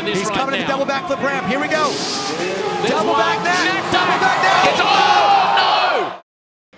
of this He's right coming now. to the double backflip ramp. Here we go. There's Double one. back net. Double back It's, net. oh, no!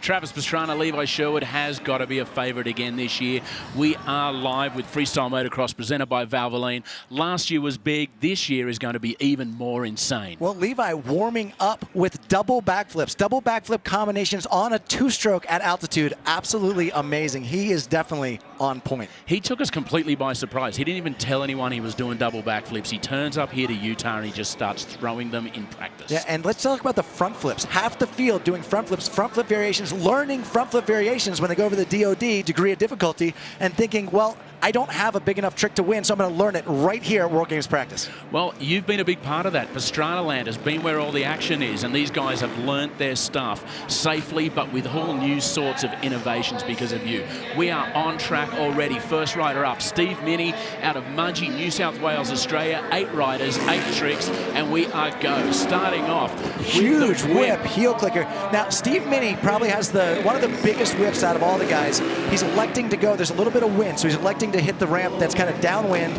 Travis Pastrana, Levi Sherwood has got to be a favourite again this year. We are live with Freestyle Motocross presented by Valvoline. Last year was big. This year is going to be even more insane. Well, Levi warming up with double backflips, double backflip combinations on a two-stroke at altitude. Absolutely amazing. He is definitely on point. He took us completely by surprise. He didn't even tell anyone he was doing double backflips. He turns up here to Utah and he just starts throwing them in practice. Yeah, and let's talk about the front flips. Half the field doing front flips, front flip variations, learning front flip variations when they go over the DOD, degree of difficulty, and thinking, well, I don't have a big enough trick to win, so I'm going to learn it right here at World Games practice. Well, you've been a big part of that. Pastrana Land has been where all the action is, and these guys have learnt their stuff safely, but with all new sorts of innovations because of you. We are on track already. First rider up, Steve Minnie out of Mudgee, New South Wales, Australia. 8 riders, 8 tricks, and we are go. Starting off Huge whip, heel clicker. Now, Steve Minnie probably has one of the biggest whips out of all the guys. He's electing to go. There's a little bit of wind, so he's electing to hit the ramp that's kind of downwind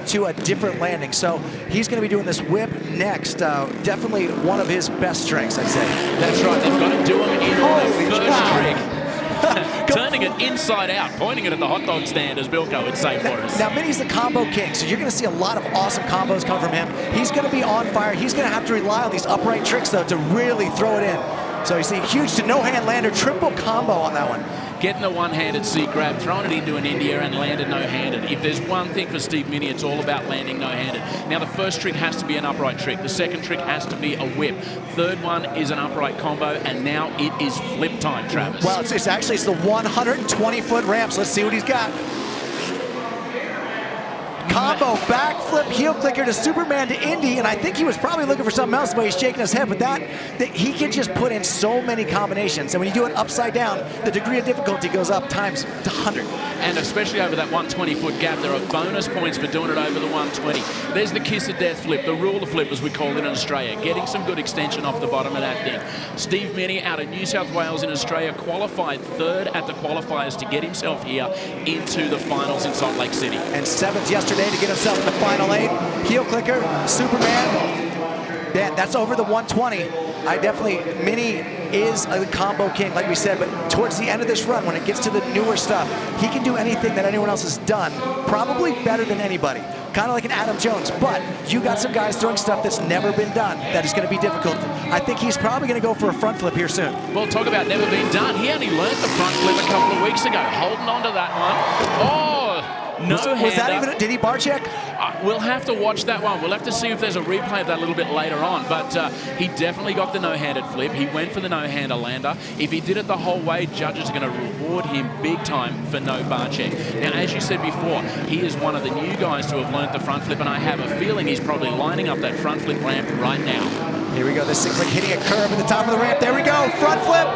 to a different landing. So he's going to be doing this whip next. Definitely one of his best strengths, I'd say. That's right. They've got to do him in Holy the first cow. trick. Turning it inside out, pointing it at the hot dog stand, as Bilco would say for us. Now, Minnie's the combo king, so you're going to see a lot of awesome combos come from him. He's going to be on fire. He's going to have to rely on these upright tricks, though, to really throw it in. So you see huge to no-hand lander, triple combo on that one. Getting a one-handed seat grab, throwing it into an India and landed no-handed. If there's one thing for Steve Minnie, it's all about landing no-handed. Now, the first trick has to be an upright trick. The second trick has to be a whip. Third one is an upright combo, and now it is flip time, Travis. Well, it's the 120-foot ramp, so let's see what he's got. Combo, backflip, heel clicker to Superman to Indy, and I think he was probably looking for something else, but he's shaking his head. But that he can just put in so many combinations, and when you do it upside down, the degree of difficulty goes up times 100. And especially over that 120-foot gap, there are bonus points for doing it over the 120. There's the kiss of death flip, the ruler flip, as we call it in Australia, getting some good extension off the bottom of that thing. Steve Minnie out of New South Wales in Australia qualified third at the qualifiers to get himself here into the finals in Salt Lake City. And 7th yesterday to get himself in the final 8. Heel clicker, Superman. Yeah, that's over the 120. Minnie is a combo king, like we said, but towards the end of this run, when it gets to the newer stuff, he can do anything that anyone else has done, probably better than anybody. Kind of like an Adam Jones, but you got some guys throwing stuff that's never been done that is going to be difficult. I think he's probably going to go for a front flip here soon. Well, talk about never been done. He only learned the front flip a couple of weeks ago, holding on to that one. Oh! Was that even, did he bar check? We'll have to watch that one. We'll have to see if there's a replay of that a little bit later on. But he definitely got the no-handed flip. He went for the no-hander lander. If he did it the whole way, judges are going to reward him big time for no bar check. Now, as you said before, he is one of the new guys to have learned the front flip, and I have a feeling he's probably lining up that front flip ramp right now. Here we go. This thing's like hitting a curve at the top of the ramp. There we go. Front flip.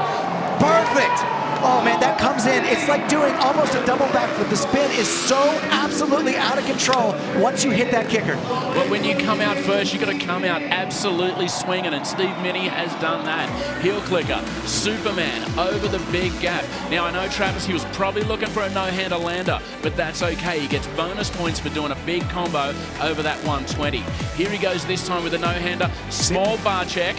Perfect. Oh, man, that comes in. It's like doing almost a double backflip. The spin is so absolutely out of control once you hit that kicker. Well, when you come out first, you've got to come out absolutely swinging, and Steve Minnie has done that. Heel clicker, Superman over the big gap. Now, I know, Travis, he was probably looking for a no-hander lander, but that's okay. He gets bonus points for doing a big combo over that 120. Here he goes this time with a no-hander. Small bar check.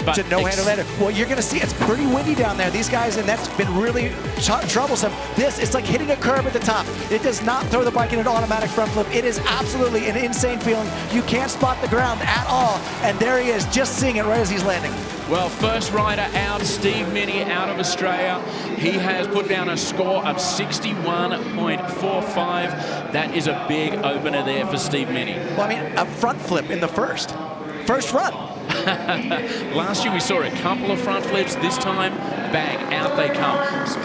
But to no-hander lander. Well, you're going to see it's pretty windy down there. These guys, and that's been really troublesome. It's like hitting a curve at the top. It does not throw the bike in an automatic front flip. It is absolutely an insane feeling. You can't spot the ground at all. And there he is, just seeing it right as he's landing. Well, first rider out, Steve Minnie out of Australia. He has put down a score of 61.45. That is a big opener there for Steve Minnie. Well, I mean, a front flip in the first run. Last year we saw a couple of front flips. This time, bang, out they come.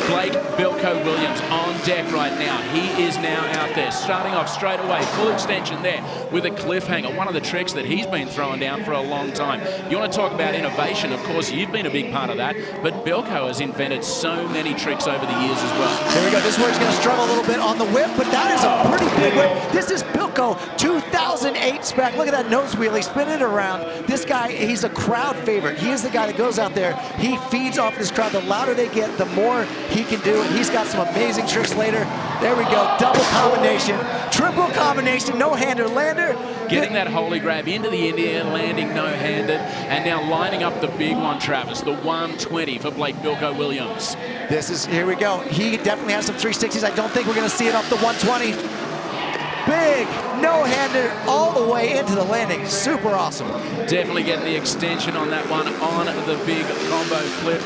Blake Bilco Williams on deck right now. He is now out there, starting off straight away, full extension there with a cliffhanger. One of the tricks that he's been throwing down for a long time. You want to talk about innovation? Of course, you've been a big part of that, but Bilco has invented so many tricks over the years as well. There we go. This is where he's going to struggle a little bit on the whip, but that is a pretty big whip. This is Bilco 2008 spec. Look at that nose wheelie, spinning it around. This guy, he's a crowd favorite. He is the guy that goes out there. He feeds off this crowd. The the louder they get, the more he can do. And he's got some amazing tricks later. There we go, double combination, triple combination, no-hander lander. Getting that holy grab into the Indian, landing no-handed, and now lining up the big one, Travis, the 120 for Blake Bilco Williams. Here we go. He definitely has some 360s. I don't think we're gonna see it off the 120. Big no-hander all the way into the landing. Super awesome. Definitely getting the extension on that one on the big combo flip.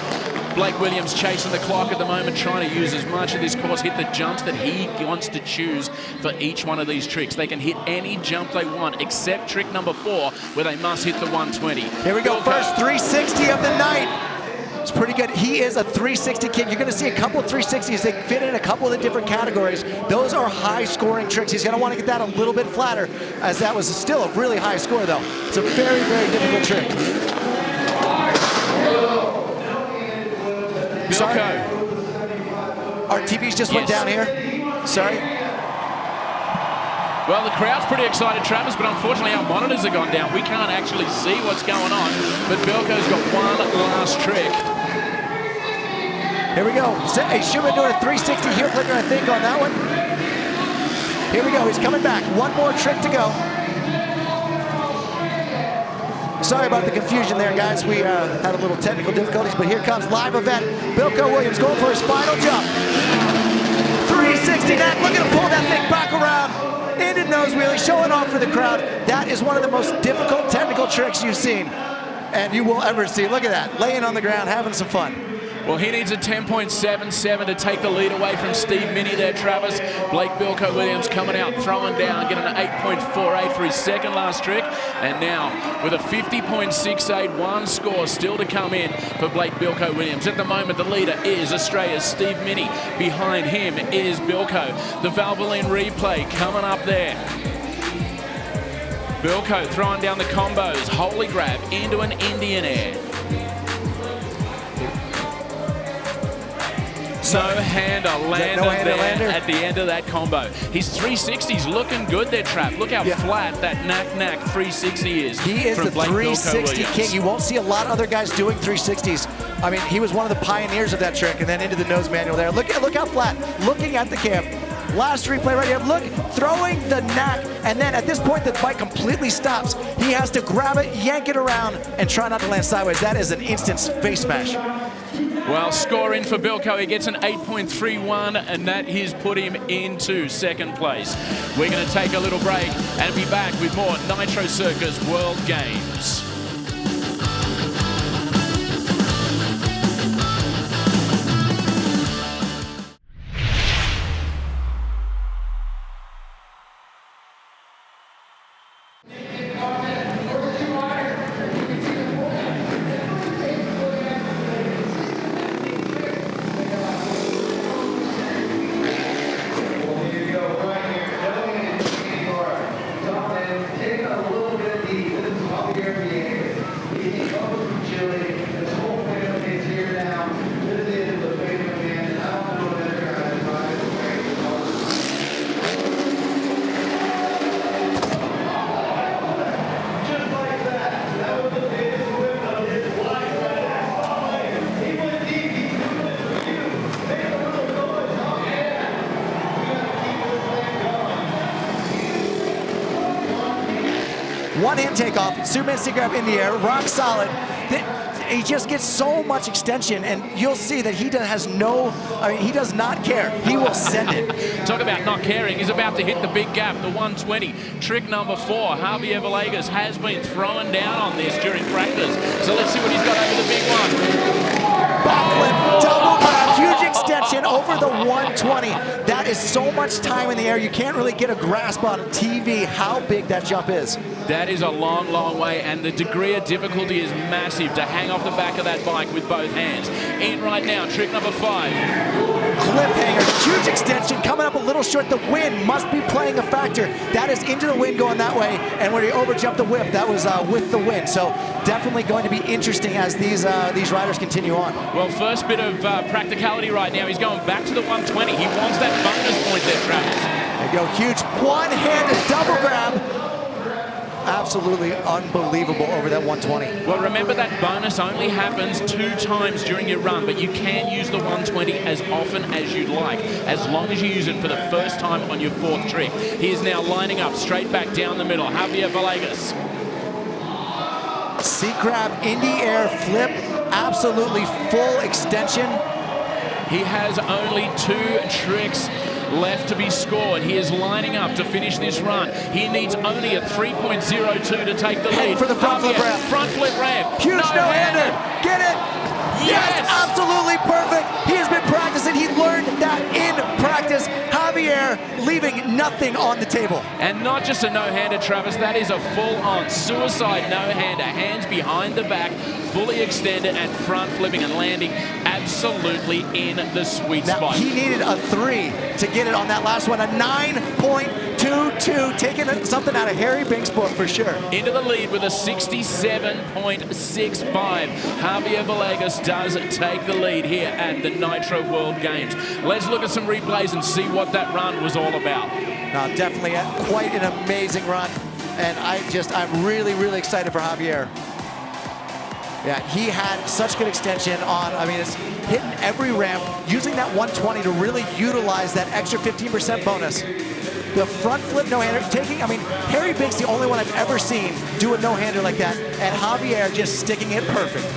Blake Williams chasing the clock at the moment, trying to use as much of this course, hit the jumps that he wants to choose for each one of these tricks. They can hit any jump they want, except trick number 4, where they must hit the 120. Here we go, first 360 of the night. It's pretty good. He is a 360 king. You're gonna see a couple of 360s. They fit in a couple of the different categories. Those are high scoring tricks. He's gonna wanna get that a little bit flatter, as that was still a really high score though. It's a very, very difficult trick. Sorry. Our TVs just went down here. Sorry. Well, the crowd's pretty excited, Travis, but unfortunately our monitors have gone down. We can't actually see what's going on, but Bilco's got one last trick. Here we go. He should have been doing a 360 heel clicker, I think, on that one. Here we go. He's coming back. One more trick to go. Sorry about the confusion there, guys. We had a little technical difficulties, but here comes live event. Bilco Williams going for his final jump. 360 neck. Look at him pull that thing back around. Into nose wheelie, showing off for the crowd. That is one of the most difficult technical tricks you've seen and you will ever see. Look at that. Laying on the ground, having some fun. Well, he needs a 10.77 to take the lead away from Steve Minnie there, Travis. Blake Bilco Williams coming out, throwing down, getting an 8.48 for his second last trick. And now, with a 50.681 score still to come in for Blake Bilco Williams. At the moment, the leader is Australia's Steve Minnie. Behind him is Bilco. The Valvoline replay coming up there. Bilco throwing down the combos. Holy grab into an Indian air. No-hander lander at the end of that combo. His 360's looking good there, Trap. Look how flat that knack 360 is. He is the 360 king. You won't see a lot of other guys doing 360s. I mean, he was one of the pioneers of that trick, and then into the nose manual there. Look how flat. Looking at the cam. Last replay right here. Look, throwing the knack, and then at this point the bike completely stops. He has to grab it, yank it around, and try not to land sideways. That is an instant face smash. Well, score in for Bilco. He gets an 8.31, and that has put him into second place. We're going to take a little break and be back with more Nitro Circus World Games. One-hand takeoff, Superman stick grab in the air, rock solid. He just gets so much extension, and you'll see that he does not care. He will send it. Talk about not caring. He's about to hit the big gap, the 120. Trick number 4. Javier Vgas has been throwing down on this during practice. So let's see what he's got over the big one. Backflip, double grab, huge extension over the 120. That is so much time in the air. You can't really get a grasp on TV how big that jump is. That is a long, long way, and the degree of difficulty is massive to hang off the back of that bike with both hands. In right now, trick number 5. Cliffhanger, huge extension, coming up a little short. The wind must be playing a factor. That is into the wind going that way, and where he overjumped the whip, that was with the wind. So definitely going to be interesting as these riders continue on. Well, first bit of practicality right now. He's going back to the 120. He wants that bonus point there, Travis. There you go, huge one-handed double grab. absolutely unbelievable over that 120. Well, remember that bonus only happens 2 times during your run, but you can use the 120 as often as you'd like, as long as you use it for the first time on your 4th trick. He is now lining up straight back down the middle. Javier Vgas. C-crab, in the air, flip, absolutely full extension. He has only 2 tricks left to be scored. He is lining up to finish this run. He needs only a 3.02 to take the lead. For the front flip ramp. Front flip ramp. Huge no-hander. Get it? Yes, absolutely perfect. He has been practicing. He learned that in practice. Javier leaving nothing on the table. And not just a no-hander, Travis. That is a full-on suicide no-hander. Hands behind the back, fully extended and front flipping and landing absolutely in the sweet spot. He needed a 3 to get it on that last one. A 9.22, taking something out of Harry Bink's book for sure. Into the lead with a 67.65. Javier Vgas does take the lead here at the Nitro World Games. Let's look at some replays and see what that run was all about. No, definitely quite an amazing run. And I'm really, really excited for Javier. Yeah, he had such good extension on, I mean, it's hitting every ramp, using that 120 to really utilize that extra 15% bonus. The front flip no-hander, Harry Bink's the only one I've ever seen do a no-hander like that, and Javier just sticking it perfect.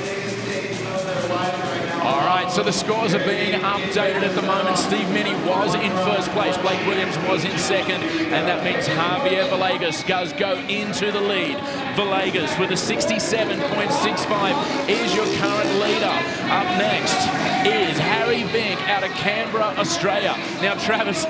All right, so the scores are being updated at the moment. Steve Minnie was in first place. Blake Williams was in second, and that means Javier Vgas does go into the lead. Vgas with a 67.65 is your current leader. Up next is Harry Bink out of Canberra, Australia. Now, Travis,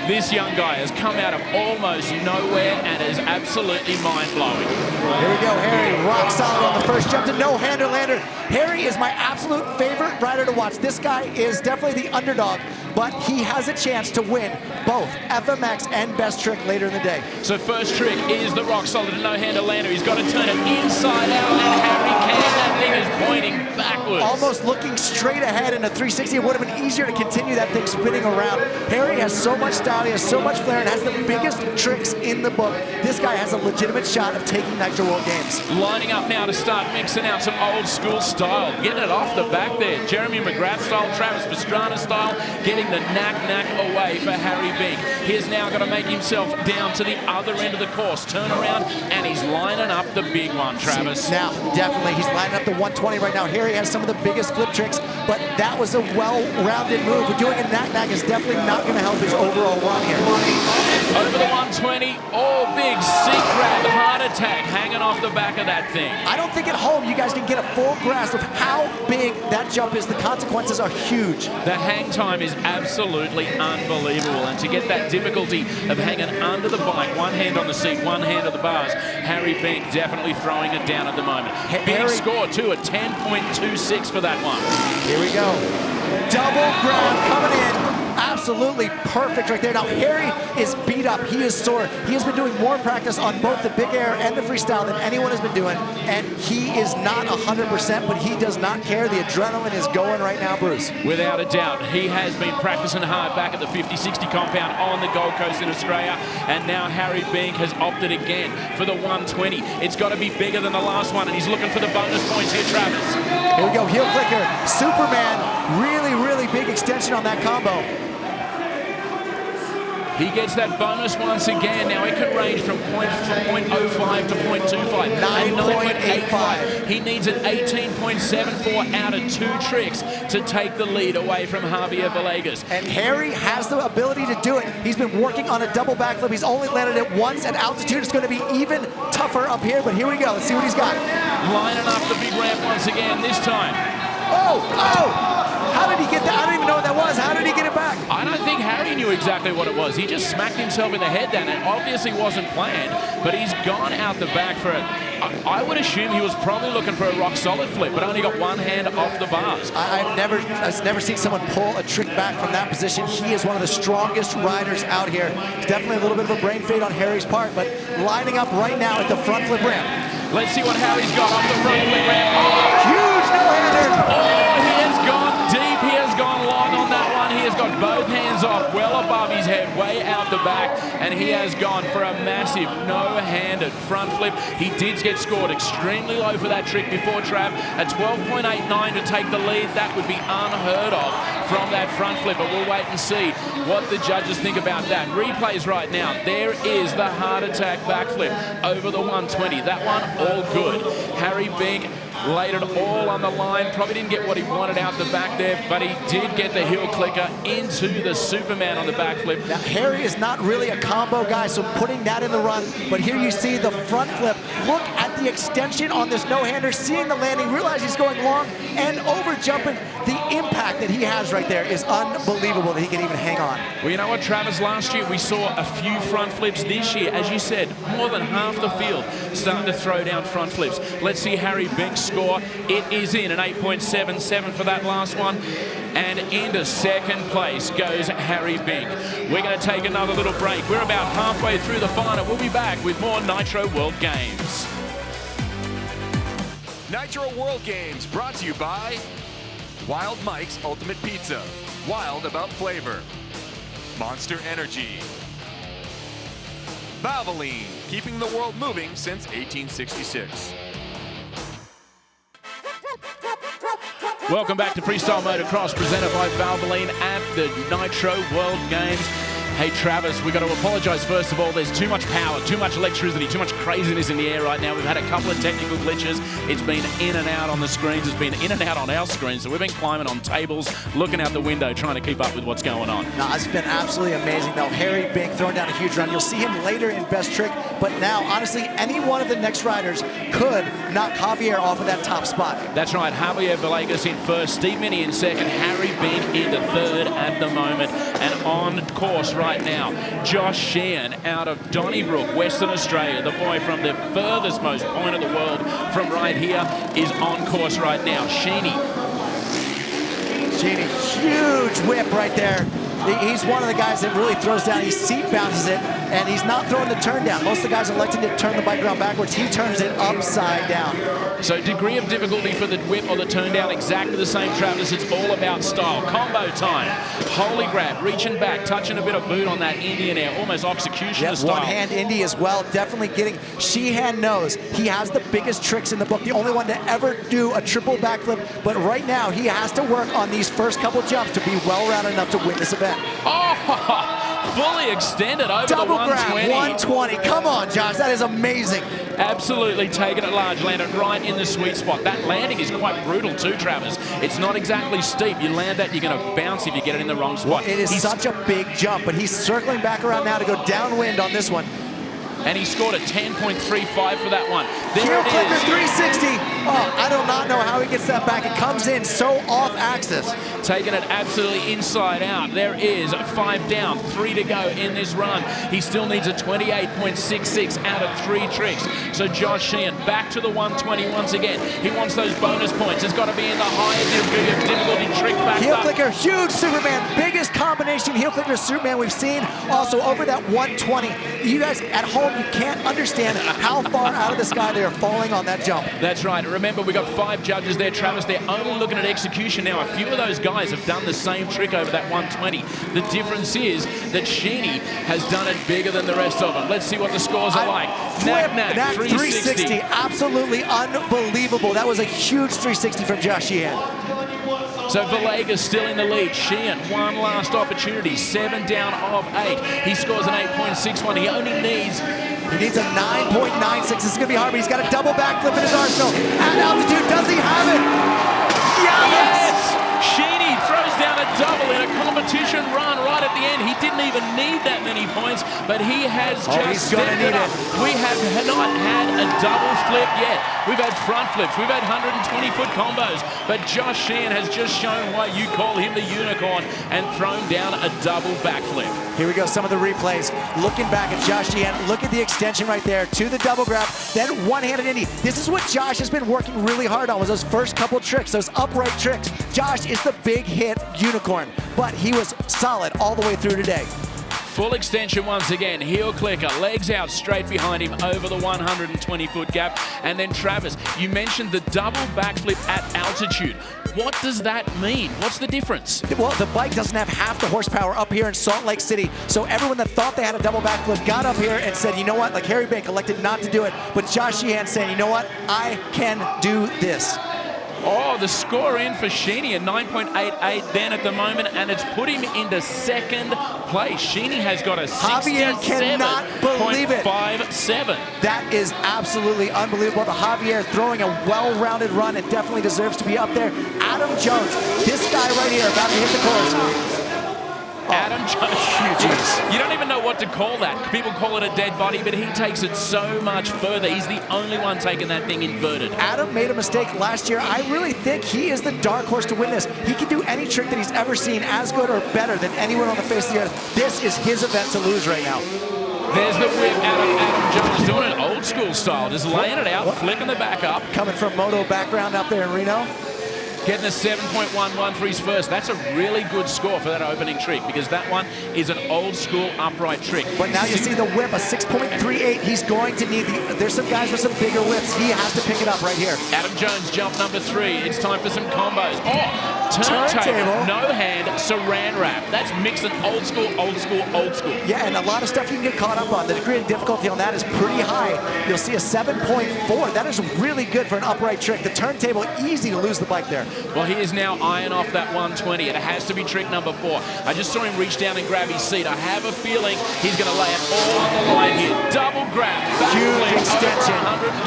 this young guy has come out of almost nowhere and is absolutely mind-blowing. Here we go, Harry, rock solid on the first jump to no-hander lander. Harry is my absolute favorite rider to watch. This guy is definitely the underdog, but he has a chance to win both FMX and best trick later in the day. So first trick is the rock solid no-hander lander. He's got to turn it inside out, and Harry can. That thing is pointing backwards. Almost looking straight ahead in a 360. It would have been easier to continue that thing spinning around. Harry has so much style, he has so much flair, and has the biggest tricks in the book. This guy has a legitimate shot of taking Nitro World Games. Lining up now to start mixing out some old school style. Getting it off the back there. Jeremy McGrath style, Travis Pastrana style, getting the knack away for Harry Bink. He's now got to make himself down to the other end of the course. Turn around, and he's lining up the big one, Travis. Now, definitely, he's lining up the 120 right now. Harry has some of the biggest flip tricks, but that was a well-rounded move. Doing a knack is definitely not going to help his overall run here. Over the 120, oh, big C-crab heart attack hanging off the back of that thing. I don't think at home you guys can get a full grasp of how big that jump is. The consequences are huge. The hang time is absolutely unbelievable, and to get that difficulty of hanging under the bike, one hand on the seat, one hand on the bars, Harry Bink definitely throwing it down at the moment. Big score too, a 10.26 for that one. Here we go. Double grab coming in. Absolutely perfect right there. Now, Harry is beat up. He is sore. He has been doing more practice on both the big air and the freestyle than anyone has been doing, and he is not 100%, but he does not care. The adrenaline is going right now, Bruce. Without a doubt. He has been practicing hard back at the 50-60 compound on the Gold Coast in Australia, and now Harry Bink has opted again for the 120. It's got to be bigger than the last one, and he's looking for the bonus points here, Travis. Here we go, heel clicker, Superman, really big extension on that combo. He gets that bonus once again. Now it can range from 0.05 to 0.25. 9.85. He needs an 18.74 out of 2 tricks to take the lead away from Javier Vgas. And Harry has the ability to do it. He's been working on a double backflip. He's only landed it once at altitude. It's going to be even tougher up here, but here we go. Let's see what he's got. Lining up the big ramp once again this time. Oh! How did he get that? I don't even know what that was. How did he get it back? I don't think Harry knew exactly what it was. He just smacked himself in the head then. It obviously wasn't planned, but he's gone out the back for it. I would assume he was probably looking for a rock solid flip, but only got one hand off the bars. I've never seen someone pull a trick back from that position. He is one of the strongest riders out here. It's definitely a little bit of a brain fade on Harry's part, but lining up right now at the front flip ramp. Let's see what Harry's got off the front flip ramp. Huge no-hander. Oh, he has gone deep. He has gone long on that one. He has got both hands off well above his head, way out the back, and he has gone for a massive no-handed front flip. He did get scored extremely low for that trick before, Trav. A 12.89 to take the lead. That would be unheard of from that front flip, but we'll wait and see what the judges think about that. Replays right now. There is the heart attack backflip over the 120. That one, all good. Harry Bink laid it all on the line. Probably didn't get what he wanted out the back there, but he did get the heel clicker into the Superman on the backflip. Now, Harry is not really a combo guy, so putting that in the run, but here you see the front flip. Look at the extension on this no-hander, seeing the landing, realize he's going long and over jumping. The impact that he has right there is unbelievable that he can even hang on. Well, you know what, Travis, last year we saw a few front flips. This year, as you said, more than half the field starting to throw down front flips. Let's see Harry Bink's score. It is in an 8.77 for that last one. And into second place goes Harry Bink. We're going to take another little break. We're about halfway through the final. We'll be back with more Nitro World Games. Nitro World Games brought to you by Wild Mike's Ultimate Pizza. Wild about flavor. Monster Energy. Valvoline, keeping the world moving since 1866. Welcome back to Freestyle Motocross, presented by Valvoline at the Nitro World Games. Hey Travis, we got to apologize first of all. There's too much power, too much electricity, too much craziness in the air right now. We've had a couple of technical glitches. It's been in and out on the screens. It's been in and out on our screens. So we've been climbing on tables, looking out the window, trying to keep up with what's going on. No, it's been absolutely amazing though. Harry Bink throwing down a huge run. You'll see him later in best trick, but now honestly, any one of the next riders could knock Javier off of that top spot. That's right, Javier Vgas in first, Steve Minnie in second, Harry Bink into third at the moment. And on course right now, Josh Sheen out of Donnybrook, Western Australia, the boy from the furthest most point of the world from right here, is on course right now. Sheeny, huge whip right there. He's one of the guys that really throws down. He seat bounces it, and he's not throwing the turn down. Most of the guys electing to turn the bike around backwards. He turns it upside down. So degree of difficulty for the whip or the turn down, exactly the same, Travis. It's all about style. Combo time. Holy grab, reaching back, touching a bit of boot on that Indian air, almost executioner style. One-hand Indy as well, definitely getting, Sheehan knows he has the biggest tricks in the book, the only one to ever do a triple backflip, but right now he has to work on these first couple jumps to be well-rounded enough to win this event. Oh, fully extended over Double the 120. Grab, 120, come on Josh, that is amazing. Absolutely taking it large, landed right in the sweet spot. That landing is quite brutal too, Travis. It's not exactly steep. You land that, you're going to bounce if you get it in the wrong spot. It is such a big jump, but he's circling back around now to go downwind on this one. And he scored a 10.35 for that one. Heel clicker 360. Oh, I do not know how he gets that back. It comes in so off axis. Taking it absolutely inside out. There is 5 down, 3 to go in this run. He still needs a 28.66 out of 3 tricks. So Josh Sheen back to the 120 once again. He wants those bonus points. It's got to be in the higher degree of difficulty trick back heel up. Clicker, huge Superman. Biggest combination heel clicker Superman we've seen. Also over that 120. You guys at home, you can't understand how far out of the sky they are falling on that jump. That's right. Remember, we got 5 judges there, Travis. They're only looking at execution now. A few of those guys have done the same trick over that 120. The difference is that Sheeny has done it bigger than the rest of them. Let's see what the scores are like. Flip, 360. Absolutely unbelievable. That was a huge 360 from Josh Sheehan. So Vgas still in the lead. Sheehan, one last opportunity. 7 down of 8. He scores an 8.61. He only needs... He needs a 9.96. This is going to be hard, but he's got a double backflip in his arsenal. At altitude, does he have it? Yes! Sheeny throws down a double in a competition run right at the end. He didn't even need that many points, but he has just stepped it up. We have not had a double flip yet. We've had front flips. We've had 120-foot combos, but Josh Sheen has just shown why you call him the unicorn and thrown down a double backflip. Here we go, some of the replays. Looking back at Josh Sheehan, look at the extension right there to the double grab, then one-handed Indy. This is what Josh has been working really hard on, was those first couple tricks, those upright tricks. Josh is the big hit unicorn, but he was solid all the way through today. Full extension once again, heel clicker, legs out straight behind him over the 120-foot gap. And then Travis, you mentioned the double backflip at altitude. What does that mean? What's the difference? Well, the bike doesn't have half the horsepower up here in Salt Lake City. So everyone that thought they had a double backflip got up here and said, you know what, like Harry Bink elected not to do it. But Josh Sheehan saying, you know what, I can do this. Oh, the score in for Sheeny at 9.88 then at the moment, and it's put him into second place. Sheeny has got a Javier cannot believe it. 67.57. That is absolutely unbelievable. The Javier throwing a well-rounded run and definitely deserves to be up there. Adam Jones, this guy right here, about to hit the course. Adam Jones, you don't even know what to call that. People call it a dead body, but he takes it so much further. He's the only one taking that thing inverted. Adam made a mistake last year. I really think he is the dark horse to win this. He can do any trick that he's ever seen as good or better than anyone on the face of the earth. This is his event to lose right now. There's the whip out of Adam Jones doing it old school style, just laying it out, flicking the back up. Coming from moto background up there in Reno. Getting a 7.11 for his first. That's a really good score for that opening trick because that one is an old school upright trick. But now you see the whip, a 6.38. He's going to need there's some guys with some bigger whips. He has to pick it up right here. Adam Jones, jump number 3. It's time for some combos. Oh, turntable, no hand, saran wrap. That's mixing old school, old school, old school. Yeah, and a lot of stuff you can get caught up on. The degree of difficulty on that is pretty high. You'll see a 7.4. That is really good for an upright trick. The turntable, easy to lose the bike there. Well, he is now eyeing off that 120. It has to be trick number 4. I just saw him reach down and grab his seat. I have a feeling he's going to lay it all on the line here. Double grab, huge extension,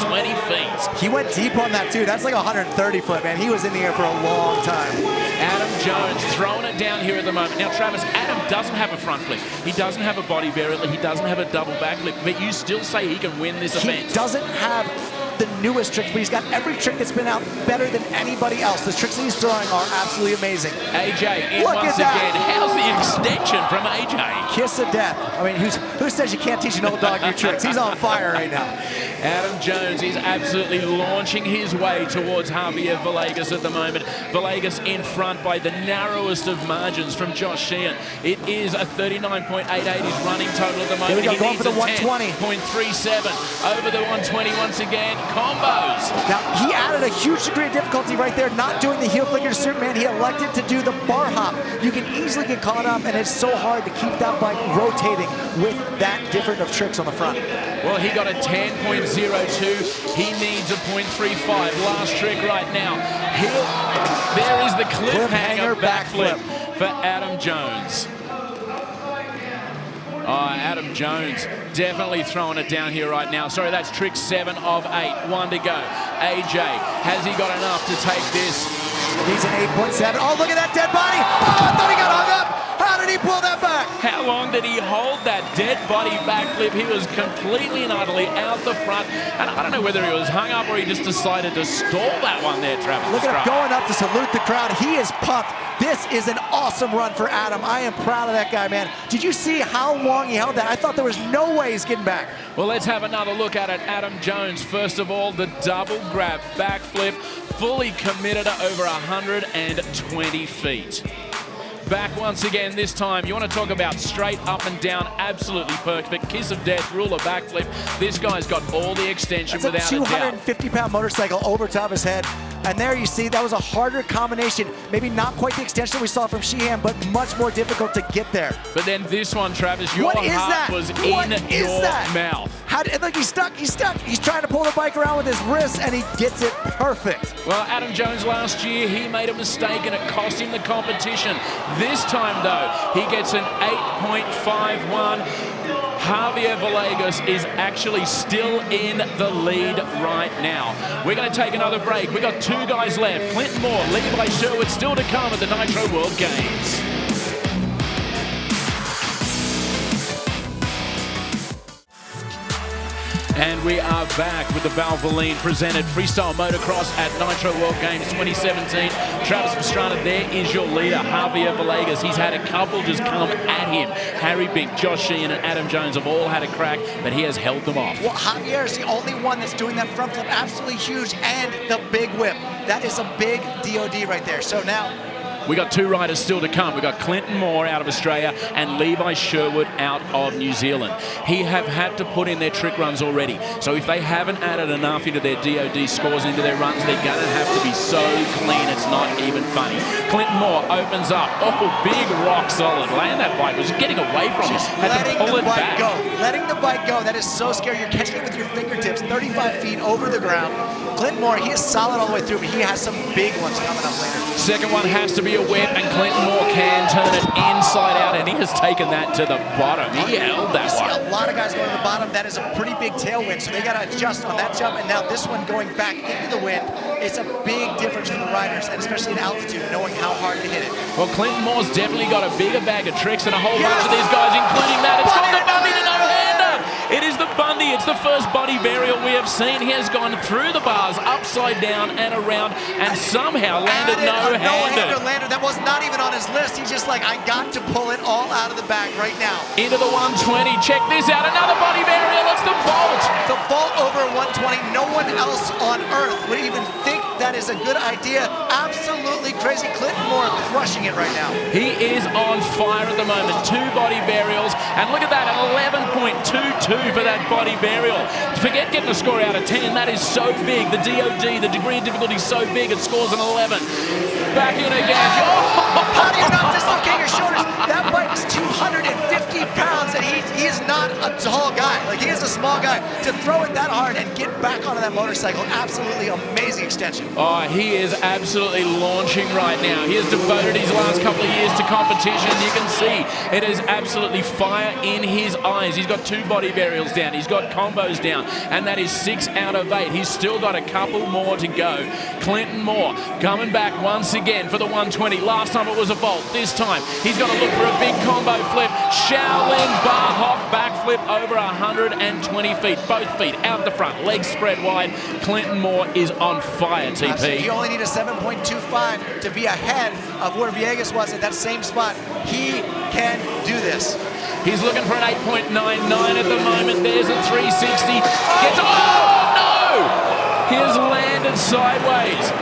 120 feet. He went deep on that too. That's like 130 foot, man. He was in the air for a long time. Adam Jones throwing it down here at the moment. Now, Travis, Adam doesn't have a front flip. He doesn't have a body barrier. He doesn't have a double backflip. But you still say he can win this event. He doesn't have the newest tricks, but he's got every trick that's been out better than anybody else. The tricks that he's throwing are absolutely amazing. AJ in once again. How's the extension from AJ? Kiss of death. I mean, who says you can't teach an old dog new tricks? He's on fire right now. Adam Jones is absolutely launching his way towards Javier Vgas at the moment. Vgas in front by the narrowest of margins from Josh Sheehan. It is a 39.88 his running total at the moment. Here we go, going needs for the 120. 10.37 over the 120 once again. Combos. Now, he added a huge degree of difficulty right there, not doing the heel clicker to Superman. He elected to do the bar hop. You can easily get caught up, and it's so hard to keep that bike rotating with that different of tricks on the front. Well, he got a 10.02. He needs a 0.35. Last trick right now. There is the cliffhanger backflip for Adam Jones. Oh, Adam Jones definitely throwing it down here right now. Sorry, that's trick 7 of 8. 1 to go. AJ, has he got enough to take this? He's an 8.7. Oh, look at that dead body. Oh, I thought he got hung up. How did he pull that back? How long did he hold that dead body backflip? He was completely and utterly out the front. And I don't know whether he was hung up or he just decided to stall that one there, Travis. Look at him going up to salute the crowd. He is pumped. This is an awesome run for Adam. I am proud of that guy, man. Did you see how long he held that? I thought there was no way he's getting back. Well, let's have another look at it. Adam Jones, first of all, the double grab backflip, fully committed to over 120 feet. Back once again this time. You want to talk about straight up and down, absolutely perfect. Kiss of death, ruler backflip. This guy's got all the extension without a doubt. That's a 250-pound motorcycle over top of his head. And there you see, that was a harder combination. Maybe not quite the extension we saw from Sheehan, but much more difficult to get there. But then this one, Travis, your heart was in your mouth. Look, he's stuck. He's trying to pull the bike around with his wrist, and he gets it perfect. Well, Adam Jones last year, he made a mistake, and it cost him the competition. This time, though, he gets an 8.51. Javier Vgas is actually still in the lead right now. We're going to take another break. We've got 2 guys left. Clinton Moore, Levi Sherwood still to come at the Nitro World Games. And we are back with the Valvoline presented Freestyle Motocross at Nitro World Games 2017. Travis Pastrana, there is your leader, Javier Vgas. He's had a couple just come at him. Harry Bink, Josh Sheehan, and Adam Jones have all had a crack, but he has held them off. Well, Javier is the only one that's doing that front flip absolutely huge, and the big whip. That is a big DOD right there. So now We got two riders still to come. We got Clinton Moore out of Australia and Levi Sherwood out of New Zealand. He have had to put in their trick runs already. So if they haven't added enough into their DOD scores into their runs, they're going to have to be so clean it's not even funny. Clinton Moore opens up. Oh, big rock solid. Land that bike. Was getting away from it. Had to pull it back. Letting the bike go. That is so scary. You're catching it with your fingertips, 35 feet over the ground. Clinton Moore, he is solid all the way through, but he has some big ones coming up later. Second one has to be a whip, and Clinton Moore can turn it inside out, and he has taken that to the bottom. He held that one. You see a lot of guys going to the bottom. That is a pretty big tailwind, so they got to adjust on that jump, and now this one going back into the wind. It's a big difference for the riders, and especially in altitude, knowing how hard to hit it. Well, Clinton Moore's definitely got a bigger bag of tricks than a whole bunch of these guys, including that. It's got the Bundy to no-hander. It is the Bundy. It's the first Bundy varial we have seen. He has gone through the bars, upside down and around, and somehow landed no-hander. No-hander lander. That was not even on his list. He's just like, I got to pull it all out of the bag right now. Into the 120. Check this out. Another Bundy varial. It's the Vault. The Vault over 120. No one else on earth would even think that is a good idea. Absolutely crazy. Clinton Moore crushing it right now. He is on fire at the moment. Two body burials, and look at that, an 11.22 for that body burial. Forget getting a score out of 10. That is so big. The DOD, the degree of difficulty is so big, it scores an 11. Back in again. Oh! How do you not dislocate your shoulders? That bike is 250 pounds, and he is not a tall guy. Like, he is a small guy. To throw it that hard and get back onto that motorcycle, absolutely amazing extension. Oh, he is absolutely launching right now. He has devoted his last couple of years to competition. You can see it is absolutely fire in his eyes. He's got two body burials down. He's got combos down, and that is 6 out of 8. He's still got a couple more to go. Clinton Moore coming back once again for the 120. Last time it was a vault. This time he's got to look for a big combo flip. Shaolin bar hop backflip over 120 feet. Both feet out the front, legs spread wide. Clinton Moore is on fire, TP. Absolutely. You only need a 7.25 to be ahead of where Vgas was at that same spot. He can do this. He's looking for an 8.99 at the moment. There's a 360. Gets, oh, no! He has landed sideways.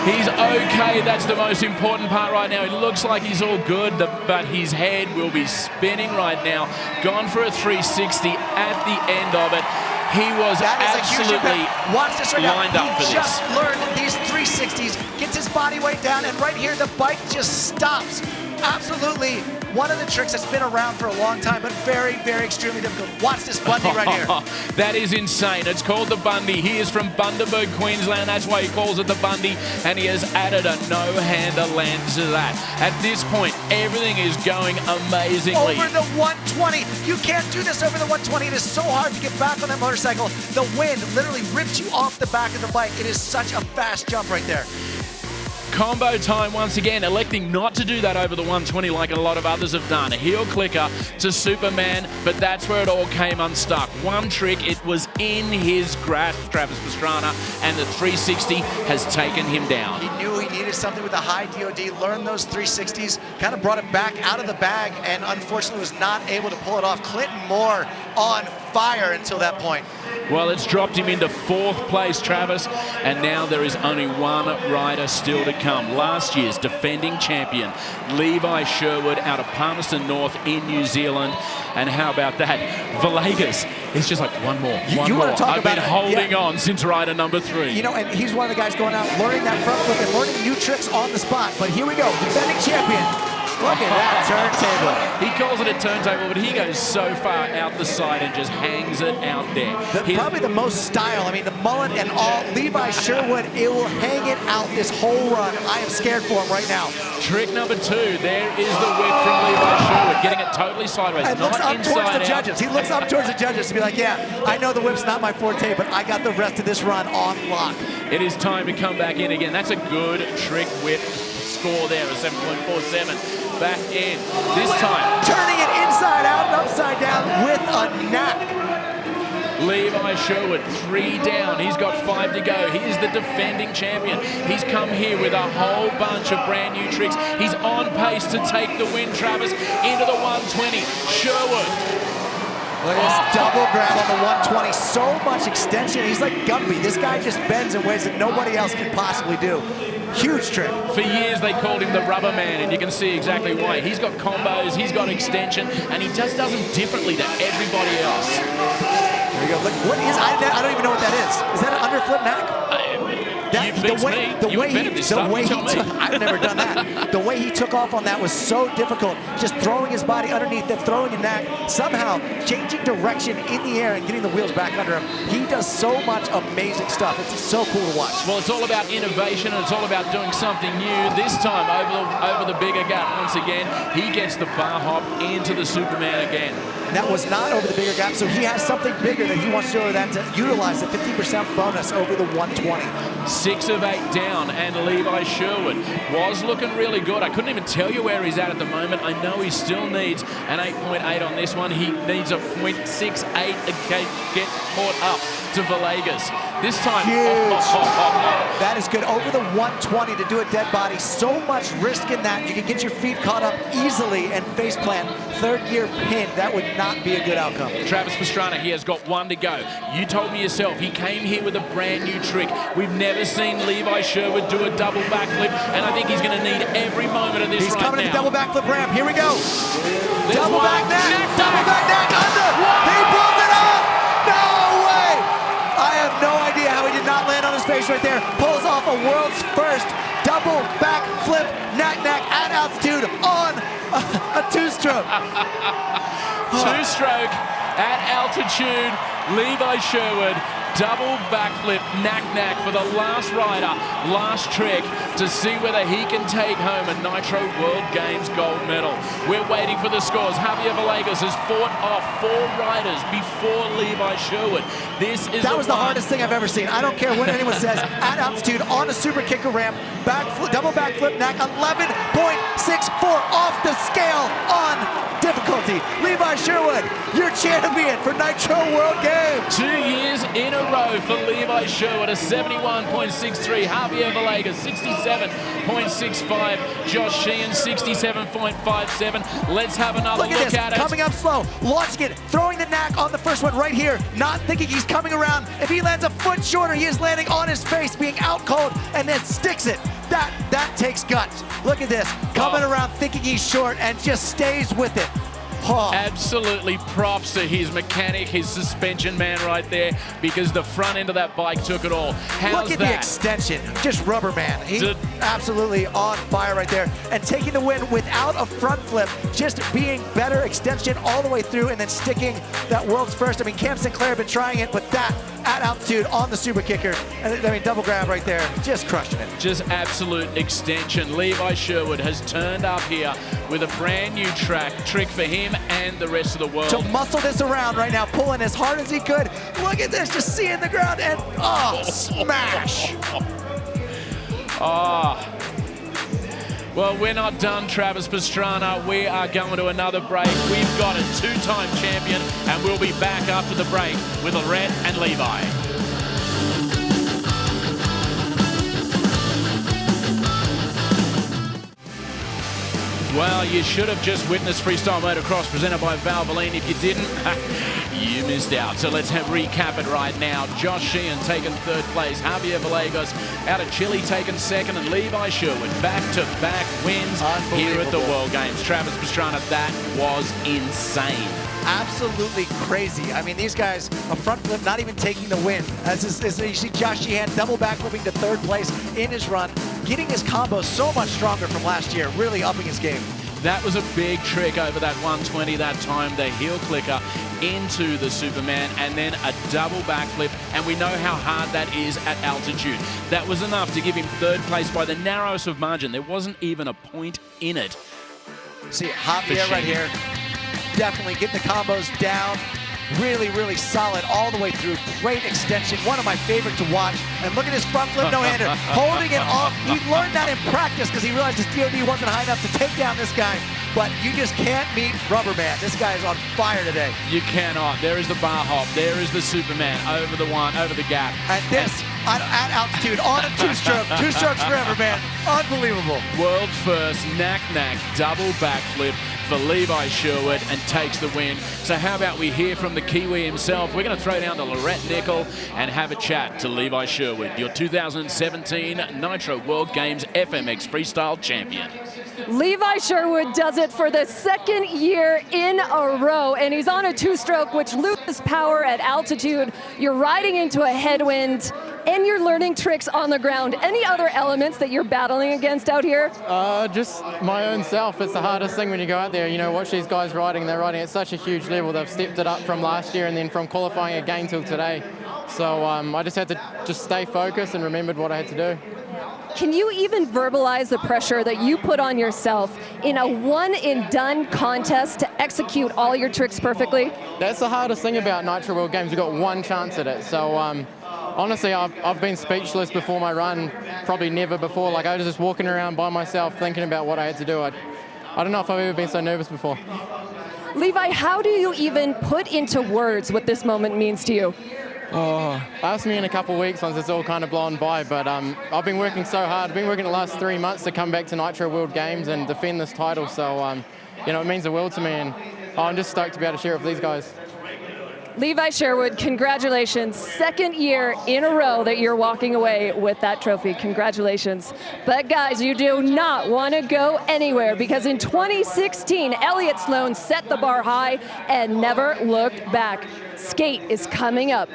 He's okay. That's the most important part right now. It looks like he's all good, but his head will be spinning right now. Gone for a 360 at the end of it. He was absolutely lined up for this. He just learned these 360s, gets his body weight down, and right here the bike just stops. Absolutely one of the tricks that's been around for a long time, but very, very extremely difficult. Watch this Bundy right here. That is insane. It's called the Bundy. He is from Bundaberg, Queensland. That's why he calls it the Bundy, and he has added a no-hander land to that. At this point, everything is going amazingly. Over the 120. You can't do this over the 120. It is so hard to get back on that motorcycle. The wind literally rips you off the back of the bike. It is such a fast jump right there. Combo time once again, electing not to do that over the 120 like a lot of others have done. A heel clicker to Superman, but that's where it all came unstuck. One trick, it was in his grasp, Travis Pastrana, and the 360 has taken him down. He knew he needed something with a high DOD, learned those 360s, kind of brought it back out of the bag, and unfortunately was not able to pull it off. Clinton Moore on fire until that point. Well, it's dropped him into 4th place, Travis, and now there is only one rider still to come. Last year's defending champion, Levi Sherwood out of Palmerston North in New Zealand. And how about that? Vgas is just like one more. I've been holding on since rider number 3. You know, and he's one of the guys going out, learning that front flip and learning new tricks on the spot. But here we go, defending champion. Look at that turntable. He calls it a turntable, but he goes so far out the side and just hangs it out there. Probably the most style. I mean, the mullet and all. Levi Sherwood, it will hang it out this whole run. I am scared for him right now. Trick number 2. There is the whip from Levi Sherwood, getting it totally sideways, and looks up towards the judges. He looks up towards the judges to be like, yeah, I know the whip's not my forte, but I got the rest of this run on lock. It is time to come back in again. That's a good trick whip score there, a 7.47. Back in, this time. Turning it inside out and upside down with a knack. Levi Sherwood, 3 down. He's got 5 to go. He is the defending champion. He's come here with a whole bunch of brand new tricks. He's on pace to take the win, Travis, into the 120. Sherwood. Look at this double grab on the 120. So much extension. He's like Gumby. This guy just bends in ways that nobody else can possibly do. Huge trick. For years they called him the rubber man, and you can see exactly why. He's got combos, he's got extension, and he just does them differently to everybody else. There you go. Look, what is, I don't even know what that is. Is that an underflip knack? I've never done that. The way he took off on that was so difficult. Just throwing his body underneath it, throwing a knack, somehow changing direction in the air and getting the wheels back under him. He does so much amazing stuff. It's so cool to watch. Well, it's all about innovation, and it's all about doing something new. This time, over the bigger gap once again, he gets the bar hop into the Superman again. And that was not over the bigger gap, so he has something bigger that he wants to do over that to utilize the 50% bonus over the 120. 6 of 8 down, and Levi Sherwood was looking really good. I couldn't even tell you where he's at the moment. I know he still needs an 8.8 on this one. He needs a 0.68 to get caught up to Vgas. This time, that is good. Over the 120 to do a dead body. So much risk in that. You can get your feet caught up easily and face plant. Third gear pin. That would not be a good outcome. Travis Pastrana, he has got 1 to go. You told me yourself, he came here with a brand new trick. We've never seen Levi Sherwood do a double backflip, and I think he's going to need every moment of this He's right now. coming to the double backflip ramp. Here we go. There's double back knack. Double back knack under. Wow. He pulls it off. No way. I have no idea how he did not land on his face right there. Pulls off a world's first double backflip knack at altitude on a 2-stroke. 2-stroke at altitude. Levi Sherwood, double backflip knack for the last rider, last trick to see whether he can take home a Nitro World Games gold medal. We're waiting for the scores. Javier Vgas has fought off 4 riders before Levi Sherwood. That was the hardest thing I've ever seen. I don't care what anyone says. At altitude, on a super kicker ramp, double backflip knack, 11.64 off the scale on difficulty. Levi Sherwood, your champion for Nitro World Games. 2 years in a row for Levi Sherwood, a 71.63. Javier Vgas, 67.65. Josh Sheen, 67.57. Let's have another look at it. Coming up slow, launching it, throwing the knack on the first one right here, not thinking he's coming around. If he lands a foot shorter, he is landing on his face, being out cold, and then sticks it. That takes guts. Look at this, coming around thinking he's short and just stays with it. Absolutely props to his mechanic, his suspension man right there, because the front end of that bike took it all. How's Look at that? the extension, just rubber man. He's absolutely on fire right there. And taking the win without a front flip, just being better extension all the way through and then sticking that world's first. I mean, Cam Sinclair had been trying it, but that at altitude on the super kicker. And I mean, double grab right there, just crushing it. Just absolute extension. Levi Sherwood has turned up here with a brand new trick for him and the rest of the world. To muscle this around right now, pulling as hard as he could. Look at this, just seeing the ground and smash. Well, we're not done, Travis Pastrana. We are going to another break. We've got a 2-time champion, and we'll be back after the break with Lorette and Levi. Well, you should have just witnessed Freestyle Motocross presented by Valvoline. If you didn't, you missed out. So let's recap it right now. Josh Sheen taking 3rd place. Javier Vgas out of Chile taking 2nd. And Levi Sherwood back-to-back wins here at the World Games. Travis Pastrana, that was insane. Absolutely crazy. I mean, these guys, a front flip, not even taking the win. As you see Josh Sheehan double backflipping to 3rd place in his run, getting his combo so much stronger from last year, really upping his game. That was a big trick over that 120 that time, the heel clicker into the Superman, and then a double backflip, and we know how hard that is at altitude. That was enough to give him 3rd place by the narrowest of margin. There wasn't even a point in it. See, Javier right here, definitely getting the combos down. Really, really solid all the way through. Great extension. One of my favorite to watch. And look at his front flip no-hander. Holding it off. He learned that in practice because he realized his DOD wasn't high enough to take down this guy. But you just can't beat Rubber Man. This guy is on fire today. You cannot. There is the bar hop. There is the Superman over the gap. And this at altitude on a two-stroke. Two strokes forever, man. Unbelievable. World first knack-knack double backflip for Levi Sherwood and takes the win. So how about we hear from the Kiwi himself? We're going to throw down to Lorette Nickel and have a chat to Levi Sherwood, your 2017 Nitro World Games FMX Freestyle Champion. Levi Sherwood does it for the second year in a row, and he's on a two-stroke, which loses power at altitude. You're riding into a headwind, and you're learning tricks on the ground. Any other elements that you're battling against out here? Just my own self. It's the hardest thing when you go out there. You know, watch these guys riding. They're riding at such a huge level. They've stepped it up from last year and then from qualifying again till today. So I just had to just stay focused and remembered what I had to do. Can you even verbalize the pressure that you put on yourself in a one-and-done contest to execute all your tricks perfectly? That's the hardest thing about Nitro World Games. You've got one chance at it. So honestly, I've been speechless before my run, probably never before. Like, I was just walking around by myself thinking about what I had to do. I don't know if I've ever been so nervous before. Levi, how do you even put into words what this moment means to you? Ask me in a couple of weeks once it's all kind of blown by, but I've been working so hard. I've been working the last 3 months to come back to Nitro World Games and defend this title, so you know, it means the world to me, and I'm just stoked to be able to share it with these guys. Levi Sherwood, congratulations. Second year in a row that you're walking away with that trophy. Congratulations. But guys, you do not want to go anywhere, because in 2016, Elliott Sloan set the bar high and never looked back. Skate is coming up.